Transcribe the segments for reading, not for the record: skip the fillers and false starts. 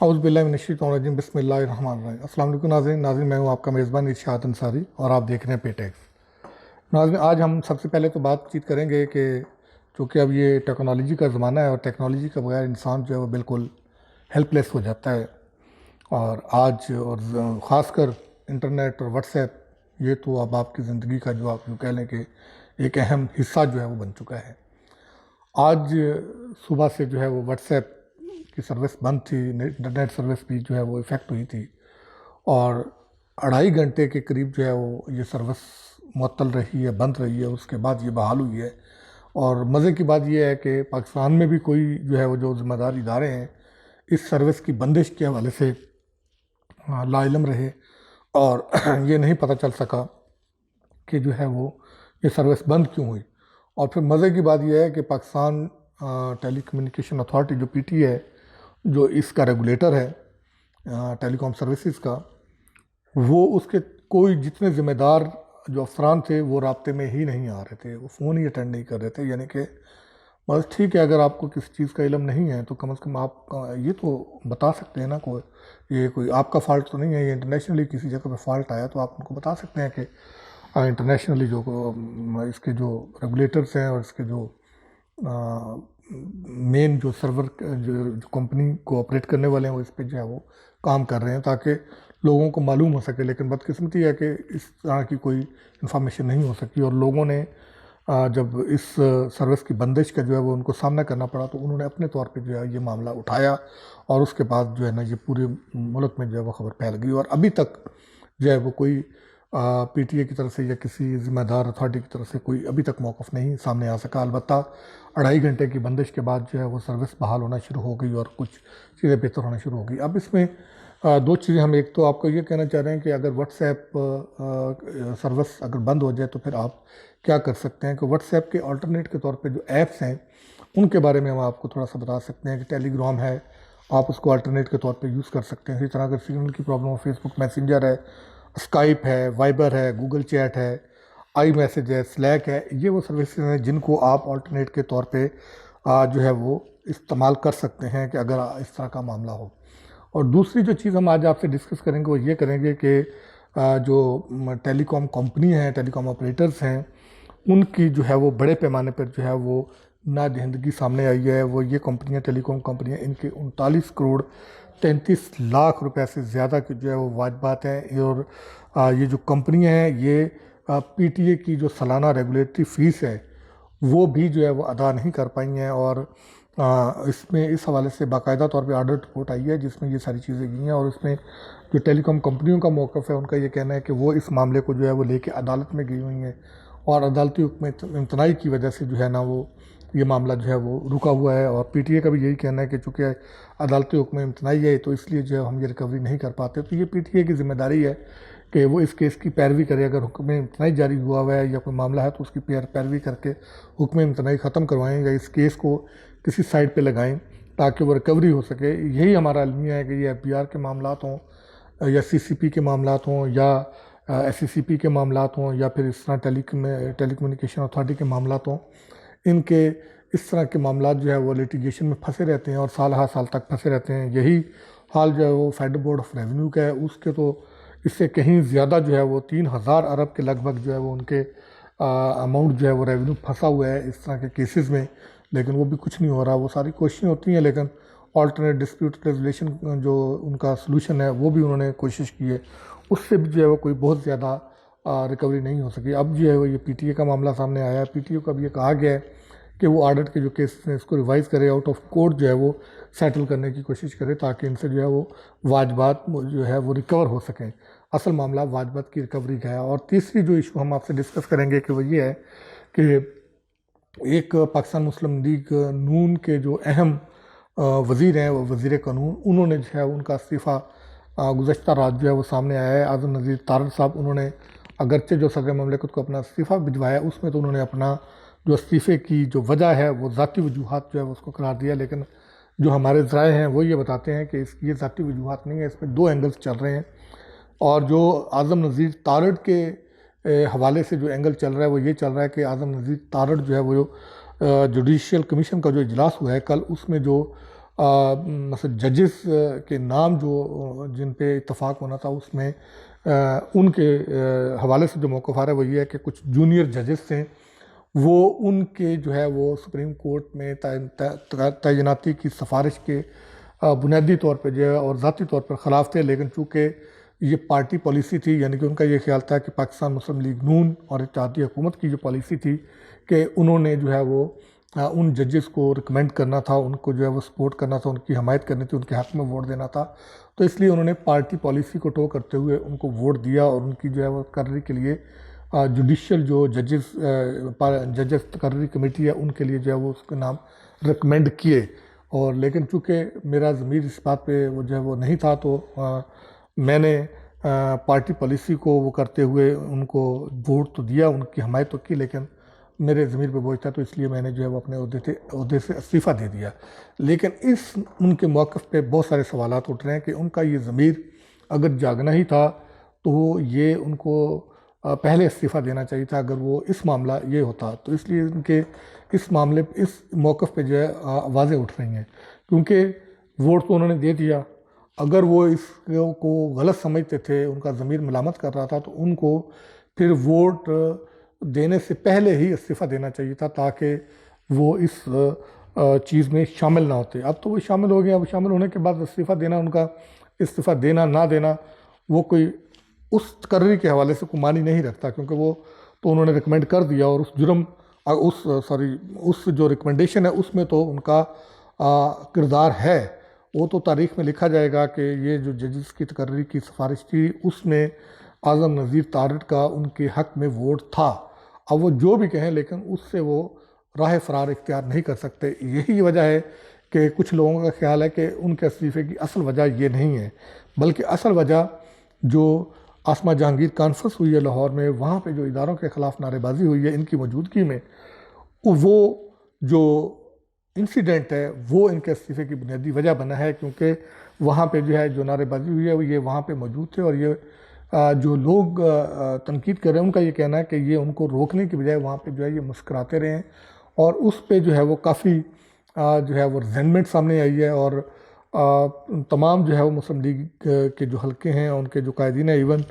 औज़ुबिल्लाहिमिनश्शैतानिर्रजीम बिस्मिल्लाहिर्रहमानिर्रहीम। अस्सलाम वालेकुम नाज़रीन मैं हूँ आपका मेज़बान इरशाद अंसारी और आप देख रहे हैं पेटेक्स। नाज़रीन आज हम सबसे पहले तो बातचीत करेंगे कि चूँकि अब ये टेक्नोलॉजी का ज़माना है और टेक्नोलॉजी के बगैर इंसान जो है वो बिल्कुल हेल्पलेस हो जाता है। और आज और ख़ासकर इंटरनेट और व्हाट्सएप ये तो अब आपकी ज़िंदगी का जो आप यूँ कह लें कि एक अहम हिस्सा जो है वो बन चुका है। आज सुबह से जो है वो व्हाट्सएप की सर्विस बंद थी, इंटरनेट सर्विस भी जो है वो इफ़ेक्ट हुई थी और 2.5 घंटे के करीब जो है वो ये सर्विस मुअत्तल रही है, बंद रही है। उसके बाद ये बहाल हुई है। और मज़े की बात ये है कि पाकिस्तान में भी कोई जो है वो जो ज़िम्मेदार इदारे हैं इस सर्विस की बंदिश के हवाले से लाइलम रहे और ये नहीं पता चल सका कि जो है वो ये सर्विस बंद क्यों हुई। और फिर मज़े की बात यह है कि पाकिस्तान टेली कम्युनिकेशन अथॉरिटी जो पीटी है, जो इसका रेगुलेटर है टेलीकॉम सर्विसेज का, वो उसके कोई जितने ज़िम्मेदार जो अफसरान थे वो राब्ते में ही नहीं आ रहे थे, वो फ़ोन ही अटेंड नहीं कर रहे थे। यानी कि बस ठीक है, अगर आपको किसी चीज़ का इल्म नहीं है तो कम से कम आप ये तो बता सकते हैं ना, ये कोई आपका फ़ाल्ट तो नहीं है, ये इंटरनेशनली किसी जगह पे फ़ाल्ट आया तो आप उनको बता सकते हैं कि इंटरनेशनली जो इसके जो रेगुलेटर्स हैं और इसके जो मेन जो सर्वर जो कंपनी को ऑपरेट करने वाले हैं वो इस पर जो है वो काम कर रहे हैं ताकि लोगों को मालूम हो सके। लेकिन बदकिस्मती है कि इस तरह की कोई इन्फॉर्मेशन नहीं हो सकी और लोगों ने जब इस सर्विस की बंदिश का जो है वो उनको सामना करना पड़ा तो उन्होंने अपने तौर पे जो है ये मामला उठाया और उसके बाद जो है ना ये पूरे मुल्क में जो है वो खबर फैल गई और अभी तक जो है वो कोई पीटीए की तरफ से या किसी ज़िम्मेदार अथॉरिटी की तरफ से कोई अभी तक मौक़िफ़ नहीं सामने आ सका। अलबत्ता 2.5 घंटे की बंदिश के बाद जो है वो सर्विस बहाल होना शुरू हो गई और कुछ चीज़ें बेहतर होना शुरू हो गई। अब इसमें दो चीज़ें, हम एक तो आपको ये कहना चाह रहे हैं कि अगर व्हाट्सएप सर्विस अगर बंद हो जाए तो फिर आप क्या कर सकते हैं कि व्हाट्सएप के अल्टरनेट के तौर पे जो ऐप्स हैं उनके बारे में हम आपको थोड़ा सा बता सकते हैं कि टेलीग्राम है, आप उसको अल्टरनेट के तौर पे यूज़ कर सकते हैं। इसी तरह अगर सिग्नल की प्रॉब्लम हो, फेसबुक मैसेंजर है, स्काइप है, वाइबर है, गूगल चैट है, आई मैसेज है, स्लैक है, ये वो सर्विसेज हैं जिनको आप अल्टरनेट के तौर पे जो है वो इस्तेमाल कर सकते हैं कि अगर इस तरह का मामला हो। और दूसरी जो चीज़ हम आज आपसे डिस्कस करेंगे वो ये करेंगे कि जो टेलीकॉम कंपनी हैं, टेलीकॉम ऑपरेटर्स हैं, उनकी जो है वो बड़े पैमाने पर जो है वो नादहिंदगी सामने आई है। वो ये कंपनियां, टेलीकॉम कंपनियां, इनके 39 करोड़ 33 लाख रुपए से ज़्यादा की जो है वो वाजबात हैं और ये जो कंपनियां हैं ये पीटीए की जो सालाना रेगुलेटरी फ़ीस है वो भी जो है वो अदा नहीं कर पाई हैं और इसमें इस हवाले से बाकायदा तौर पे ऑडिट रिपोर्ट आई है जिसमें ये सारी चीज़ें गई हैं और उसमें जो टेलीकॉम कंपनियों का मौक़िफ़ है उनका ये कहना है कि वो इस मामले को जो है वो लेके अदालत में गई हुई हैं और अदालती हुक्म इम्तनाई की वजह से जो है ना वो ये मामला जो है वो रुका हुआ है। और पीटीए का भी यही कहना है कि चूँकि अदालती हुक्म इम्तनाई है तो इसलिए जो है हम ये रिकवरी नहीं कर पाते। तो ये पीटीए की ज़िम्मेदारी है कि वो इस केस की पैरवी करे। अगर हुक्म इम्तनाई जारी हुआ हुआ है या कोई मामला है तो उसकी पैरवी करके हुक्म इम्तनाई ख़त्म करवाएं या इस केस को किसी साइड पे लगाएं ताकि वो रिकवरी हो सके। यही हमारा अलमिया है कि ये एफबीआर के मामलात हों या सीसीपी के मामलात हों या एससीसीपी के मामलात हों या फिर इस तरह टेलीकम्युनिकेशन अथॉरिटी के मामलात हों, इनके इस तरह के मामलात जो है वो लिटिगेशन में फंसे रहते हैं और साल हर साल तक फंसे रहते हैं। यही हाल जो है वो फेडरल बोर्ड ऑफ रेवेन्यू का है, उसके तो इससे कहीं ज़्यादा जो है वो 3000 अरब के लगभग जो है वो उनके अमाउंट जो है वो रेवेन्यू फंसा हुआ है इस तरह के केसेस में, लेकिन वो भी कुछ नहीं हो रहा। वो सारी कोशिशें होती हैं लेकिन ऑल्टरनेट डिस्प्यूट रेजोल्यूशन जो उनका सलूशन है वो भी उन्होंने कोशिश की है, उससे भी जो है वो कोई बहुत ज़्यादा रिकवरी नहीं हो सकी। अब जो है वो ये पीटीए का मामला सामने आया है। पीटीए को अब ये कहा गया है कि वो ऑडिट के जो केसेस हैं इसको रिवाइज़ करे, आउट ऑफ कोर्ट जो है वो सेटल करने की कोशिश करे ताकि इनसे जो है वो वाजबात जो है वो रिकवर हो सकें। असल मामला वाजबात की रिकवरी का है। और तीसरी जो इशू हम आपसे डिस्कस करेंगे कि वो ये है कि एक पाकिस्तान मुस्लिम लीग नून के जो अहम वज़ीर हैं, वो वज़ीर कानून, उन्होंने जो है उनका इस्तीफ़ा गुज़श्ता रात जो है वो सामने आया है। आज़म नज़ीर तारड़ साहब, उन्होंने अगरचे जो सदर ममलिकत को अपना इस्तीफ़ा भिजवाया उसमें तो उन्होंने अपना जो इस्तीफ़े की जो वजह है वो ज़ाती वजूहात जो है वो उसको करार दिया, लेकिन जो हमारे ज़राए हैं वो ये बताते हैं कि ये ज़ाती वजूहात नहीं है, इसमें दो एंगल्स चल रहे हैं। और जो आज़म नज़ीर तारड़ के हवाले से जो एंगल चल रहा है वो ये चल रहा है कि आज़म नज़ीर तारड़ जो है वो जुडिशल कमीशन का जो इजलास हुआ है कल, उसमें जो मतलब जजेस के नाम जो जिन पे इत्तेफाक होना था उसमें उनके हवाले से जो मौक़िफ़ आ रहा है वो ये है कि कुछ जूनियर जजेस थे, वो उनके जो है वो सुप्रीम कोर्ट में तैनाती की सिफारिश के बुनियादी तौर पे जो है और ज़ाती तौर पर ख़िलाफ़ थे। लेकिन चूँकि ये पार्टी पॉलिसी थी, यानी कि उनका ये ख्याल था कि पाकिस्तान मुस्लिम लीग नून और इत्तेहादी हुकूमत की जो पॉलिसी थी कि उन्होंने जो है वो उन जजेस को रिकमेंड करना था, उनको जो है वो सपोर्ट करना था, उनकी हमायत करनी थी, उनके हक़ में वोट देना था। तो इसलिए उन्होंने पार्टी पॉलिसी को टो करते हुए उनको वोट दिया और उनकी जो है वो तकर्री के लिए जुडिशल जो जजेस तकर्री कमेटी है उनके लिए जो है वो उसके नाम रिकमेंड किए। और लेकिन चूँकि मेरा ज़मीर इस बात पे वो जो है वो नहीं था, तो मैंने पार्टी पॉलिसी को वो करते हुए उनको वोट तो दिया, उनकी हमायत तो की, लेकिन मेरे ज़मीर पे बोझ था, तो इसलिए मैंने जो है वो अपने ओहदे से इस्तीफ़ा दे दिया। लेकिन इस उनके मौक़िफ़ पे बहुत सारे सवालात उठ रहे हैं कि उनका ये ज़मीर अगर जागना ही था तो ये उनको पहले इस्तीफ़ा देना चाहिए था, अगर वो इस मामला ये होता। तो इसलिए उनके इस मामले इस मौक़िफ़ पे जो है आवाज़ें उठ रही हैं, क्योंकि वोट तो उन्होंने दे दिया। अगर वो इसको गलत समझते थे, उनका ज़मीर मलामत कर रहा था, तो उनको फिर वोट देने से पहले ही इस्तीफ़ा देना चाहिए था, ताकि वो इस चीज़ में शामिल ना होते। अब तो वो शामिल हो गए, अब शामिल होने के बाद इस्तीफ़ा देना, उनका इस्तीफ़ा देना ना देना वो कोई उस तकर्री के हवाले से कोई मानी नहीं रखता, क्योंकि वो तो उन्होंने रिकमेंड कर दिया और उस जो रिकमेंडेशन है उसमें तो उनका किरदार है। वो तो तारीख़ में लिखा जाएगा कि ये जो जजेस की तकर्री की सिफारिश थी उसमें आज़म नज़ीर तारिड़ का उनके हक़ में वोट था। अब वो जो भी कहें, लेकिन उससे वो राह फ़रार इख्तियार नहीं कर सकते। यही वजह है कि कुछ लोगों का ख्याल है कि उनके इस्तीफ़े की असल वजह ये नहीं है, बल्कि असल वजह जो आसमा जहांगीर कॉन्फ्रेंस हुई है लाहौर में, वहाँ पे जो इदारों के ख़िलाफ़ नारेबाजी हुई है इनकी मौजूदगी में, वो जो इंसिडेंट है वो इनके इस्तीफ़े की बुनियादी वजह बना है। क्योंकि वहाँ पे जो है जो नारेबाजी हुई है वो ये वहाँ पे मौजूद थे, और ये जो लोग तनकीद कर रहे हैं उनका ये कहना है कि ये उनको रोकने की बजाय वहाँ पे जो है ये मुस्कुराते रहे हैं, और उस पे जो है वो काफ़ी जो है वो रिजेंटमेंट सामने आई है। और तमाम जो है वो मुस्लिम लीग के जो हल्के हैं उनके जो कायदीन है, इवन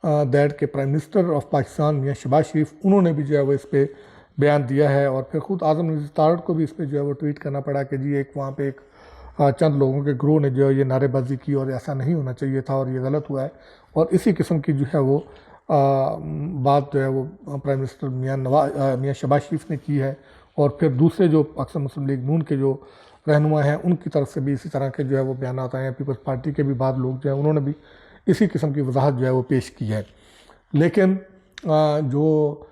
दैट के प्राइम मिनिस्टर ऑफ पाकिस्तान मियाँ शहबाज शरीफ, उन्होंने भी जो है वो इस पर बयान दिया है। और फिर ख़ुद आज़म नज़ीर तारिड़ को भी इस पर जो है वो ट्वीट करना पड़ा कि जी एक वहाँ पे एक चंद लोगों के ग्रोह ने जो है ये नारेबाजी की और ऐसा नहीं होना चाहिए था और ये गलत हुआ है। और इसी किस्म की जो है वो बात जो है वो प्राइम मिनिस्टर मियाँ शहबाज शरीफ ने की है। और फिर दूसरे जो पाकिस्तान मुस्लिम लीग नून के जो रहनुमा हैं उनकी तरफ से भी इसी तरह के जो है वो बयान आए हैं। पीपल्स पार्टी के भी बाद लोग जो है उन्होंने भी इसी किस्म की वजाहत जो है वो पेश की है। लेकिन जो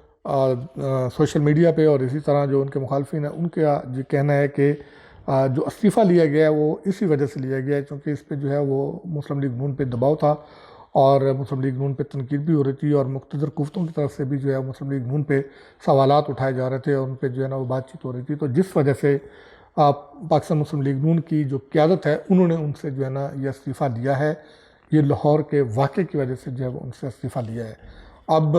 सोशल मीडिया पे और इसी तरह जो उनके मुखालफिन हैं उनका जो कहना है कि जो इस्तीफ़ा लिया गया है वो इसी वजह से लिया गया है क्योंकि इस पर जो है वो मुस्लिम लीग नून पे दबाव था और मुस्लिम लीग नून पे तनकीद भी हो रही थी और मुख्तलिफ कुफ्तों की तरफ से भी जो है मुस्लिम लीग नून पे सवालात उठाए जा रहे थे और उन पर जो है ना वो बातचीत हो रही थी। तो जिस वजह से पाकिस्तान मुस्लिम लीग नून की जो क़यादत है उन्होंने उनसे जो है ना ये इस्तीफ़ा लिया है। ये लाहौर के वाक़े की वजह से जो है वो उनसे इस्तीफ़ा लिया है। अब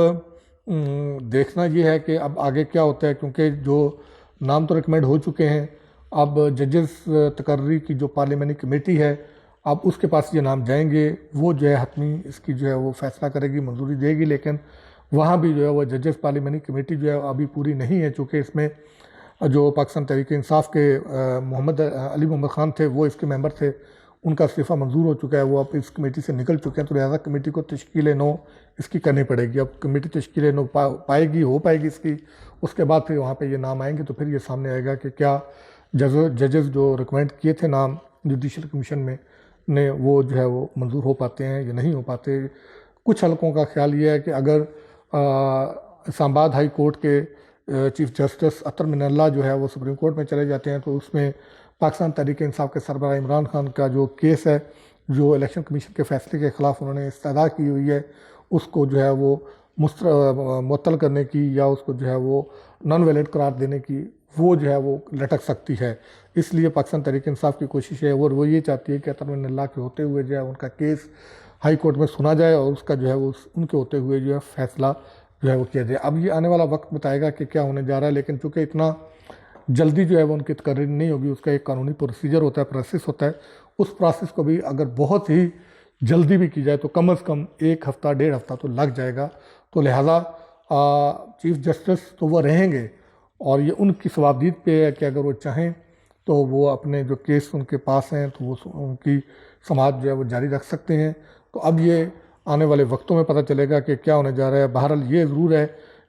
देखना ये है कि अब आगे क्या होता है, क्योंकि जो नाम तो रिकमेंड हो चुके हैं, अब जजेस तकर्री की जो पार्लियामेंट्री कमेटी है अब उसके पास ये नाम जाएंगे, वो जो है हतमी इसकी जो है वो फैसला करेगी, मंजूरी देगी। लेकिन वहाँ भी जो है वो जजेस पार्लियामेंट्री कमेटी जो है अभी पूरी नहीं है, चूँकि इसमें जो पाकिस्तान तहरीक इंसाफ के अली मोहम्मद ख़ान थे वो इसके मेंबर थे, उनका इस्तीफ़ा मंजूर हो चुका है, वो अब इस कमेटी से निकल चुके हैं। तो लिहाजा कमेटी को तश्कील नो इसकी करनी पड़ेगी। अब कमेटी तश्कील नो हो पाएगी इसकी, उसके बाद फिर वहाँ पे ये नाम आएंगे तो फिर ये सामने आएगा कि क्या जजेस जो रिकमेंड किए थे नाम जुडिशल कमीशन में ने वो जो है वो मंजूर हो पाते हैं या नहीं हो पाते। कुछ हलकों का ख्याल ये है कि अगर इस्लामाबाद हाई कोर्ट के चीफ जस्टिस अतर मिनल्ला जो है वो सुप्रीम कोर्ट में चले जाते हैं तो उसमें पाकिस्तान तहरीक इंसाफ के सरबराह इमरान खान का जो केस है, जो इलेक्शन कमीशन के फैसले के ख़िलाफ़ उन्होंने इस्तदा की हुई है, उसको जो है वो मुअत्तल करने की या उसको जो है वो नॉन वैलिड करार देने की वो जो है वो लटक सकती है। इसलिए पाकिस्तान तहरीक इंसाफ की कोशिश है और वो ये चाहती है कि अतर मिनल्ला के होते हुए जो है उनका केस हाई कोर्ट में सुना जाए और उसका जो है वो उनके होते हुए जो है फैसला जो है वो किया जाए। अब ये आने वाला वक्त बताएगा कि क्या होने जा रहा है, लेकिन चूँकि इतना जल्दी जो है वो उनकी तकरीर नहीं होगी, उसका एक कानूनी प्रोसीजर होता है, प्रोसेस होता है। उस प्रोसेस को भी अगर बहुत ही जल्दी भी की जाए तो कम से कम 1 हफ्ता 1.5 हफ्ता तो लग जाएगा। तो लिहाजा चीफ जस्टिस तो वो रहेंगे और ये उनकी सवाबदीद पे है कि अगर वो चाहें तो वो अपने जो केस उनके पास हैं तो वो उनकी समाज जो है वो जारी रख सकते हैं। तो अब ये आने वाले वक्तों में पता चलेगा कि क्या होने जा रहा है। बहरहाल ये ज़रूर है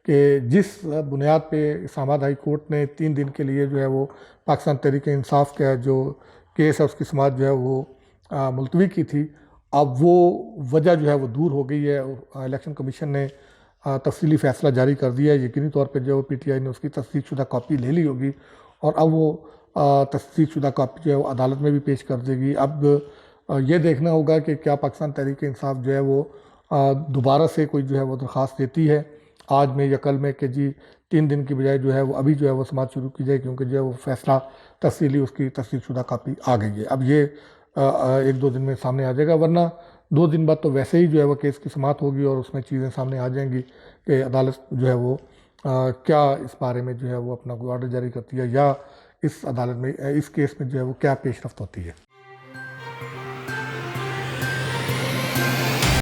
कि जिस बुनियाद पे इस्लामाबाद हाई कोर्ट ने 3 दिन के लिए जो है वो पाकिस्तान तहरीक इंसाफ का जो केस है उसकी समाअत जो है वो मुलतवी की थी, अब वो वजह जो है वो दूर हो गई है और इलेक्शन कमीशन ने तफसीली फ़ैसला जारी कर दिया है। यकीनी तौर पे जो PTI ने उसकी तस्दीक शुदा कॉपी ले ली होगी और अब वो तस्दीक शुदा कॉपी जो है वो अदालत में भी पेश कर देगी। अब ये देखना होगा कि क्या पाकिस्तान तहरीक इंसाफ जो है वो दोबारा से कोई जो है वो दरख्वास्त देती है आज में या कल में कि जी 3 दिन की बजाय जो है वो अभी जो है वो समाअत शुरू की जाए, क्योंकि जो है वो फ़ैसला तफसीली उसकी तस्दीक शुदा कॉपी आ गई है। अब ये 1-2 दिन में सामने आ जाएगा, वरना 2 दिन बाद तो वैसे ही जो है वो केस की समाअत होगी और उसमें चीज़ें सामने आ जाएंगी कि अदालत जो है वो क्या इस बारे में जो है वो अपना कोई ऑर्डर जारी करती है या इस अदालत में इस केस में जो है वो क्या पेशरफ्त होती है।